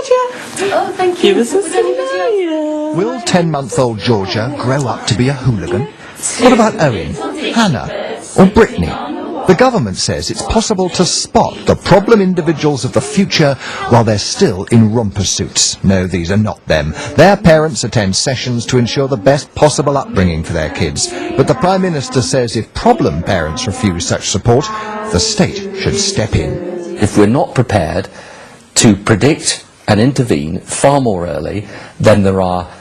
Oh, thank you. Will 10-month-old Georgia grow up to be a hooligan? What about Owen, Hannah, or Brittany? The government says it's possible to spot the problem individuals of the future while they're still in romper suits. No, these are not them. Their parents attend sessions to ensure the best possible upbringing for their kids. But the Prime Minister says if problem parents refuse such support, the state should step in. If we're not prepared to predict and intervene far more early, then there are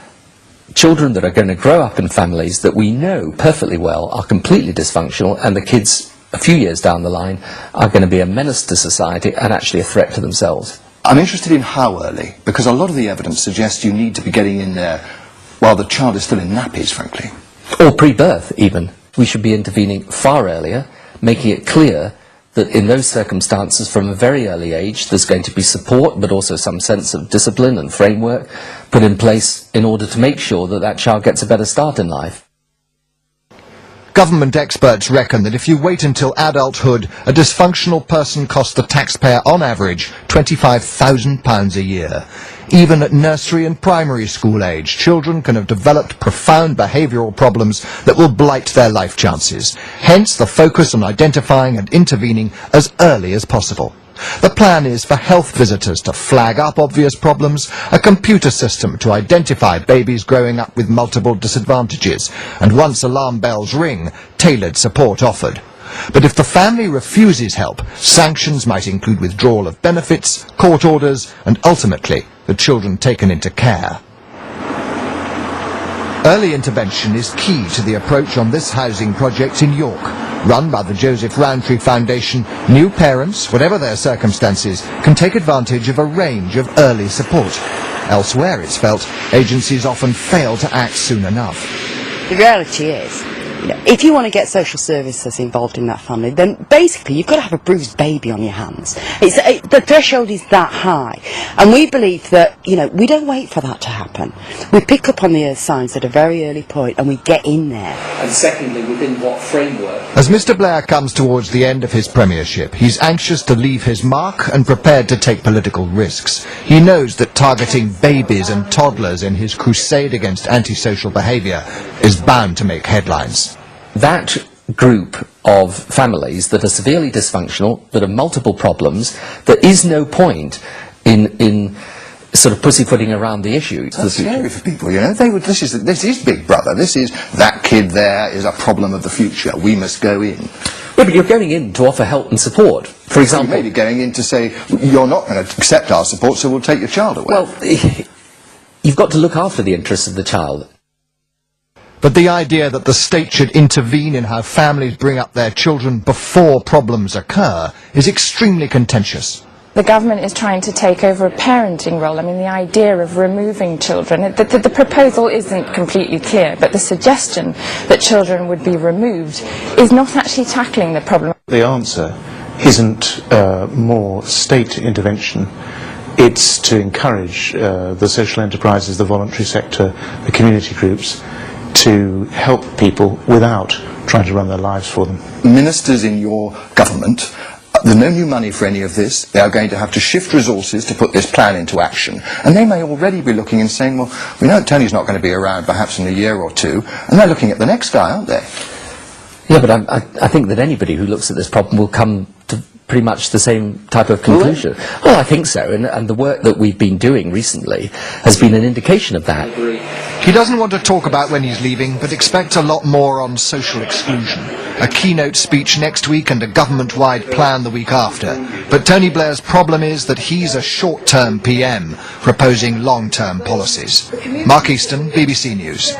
children that are going to grow up in families that we know perfectly well are completely dysfunctional, and the kids a few years down the line are going to be a menace to society and actually a threat to themselves. I'm interested in how early, because a lot of the evidence suggests you need to be getting in there while the child is still in nappies, frankly. Or pre-birth, even. We should be intervening far earlier, making it clear that in those circumstances, from a very early age, there's going to be support, but also some sense of discipline and framework put in place in order to make sure that that child gets a better start in life. Government experts reckon that if you wait until adulthood, a dysfunctional person costs the taxpayer on average £25,000 a year. Even at nursery and primary school age, children can have developed profound behavioural problems that will blight their life chances. Hence the focus on identifying and intervening as early as possible. The plan is for health visitors to flag up obvious problems, a computer system to identify babies growing up with multiple disadvantages, and once alarm bells ring, tailored support offered. But if the family refuses help, sanctions might include withdrawal of benefits, court orders, and ultimately, the children taken into care. Early intervention is key to the approach on this housing project in York. Run by the Joseph Rowntree Foundation, new parents, whatever their circumstances, can take advantage of a range of early support. Elsewhere, it's felt, agencies often fail to act soon enough. The reality is, if you want to get social services involved in that family, then basically you've got to have a bruised baby on your hands. The threshold is that high, and we believe that we don't wait for that to happen. We pick up on the signs at a very early point, and we get in there. And secondly, within what framework? As Mr. Blair comes towards the end of his premiership, he's anxious to leave his mark and prepared to take political risks. He knows that targeting babies and toddlers in his crusade against antisocial behaviour is bound to make headlines. That group of families that are severely dysfunctional, that have multiple problems, there is no point in sort of pussyfooting around the issue. That's scary for people, this is Big Brother. This is that kid there is a problem of the future. We must go in. Yeah, but you're going in to offer help and support. For example, you may be going in to say you're not going to accept our support, so we'll take your child away. Well, you've got to look after the interests of the child. But the idea that the state should intervene in how families bring up their children before problems occur is extremely contentious. The government is trying to take over a parenting role. I mean, the idea of removing children, the proposal isn't completely clear, but the suggestion that children would be removed is not actually tackling the problem. The answer isn't more state intervention. It's to encourage the social enterprises, the voluntary sector, the community groups, to help people without trying to run their lives for them. Ministers in your government, there's no new money for any of this. They are going to have to shift resources to put this plan into action. And they may already be looking and saying, well, we know Tony's not going to be around perhaps in a year or two, and they're looking at the next guy, aren't they? Yeah, but I think that anybody who looks at this problem will come to pretty much the same type of conclusion. Well, I think so, and the work that we've been doing recently has been an indication of that. He doesn't want to talk about when he's leaving, but expects a lot more on social exclusion. A keynote speech next week and a government-wide plan the week after. But Tony Blair's problem is that he's a short-term PM, proposing long-term policies. Mark Easton, BBC News.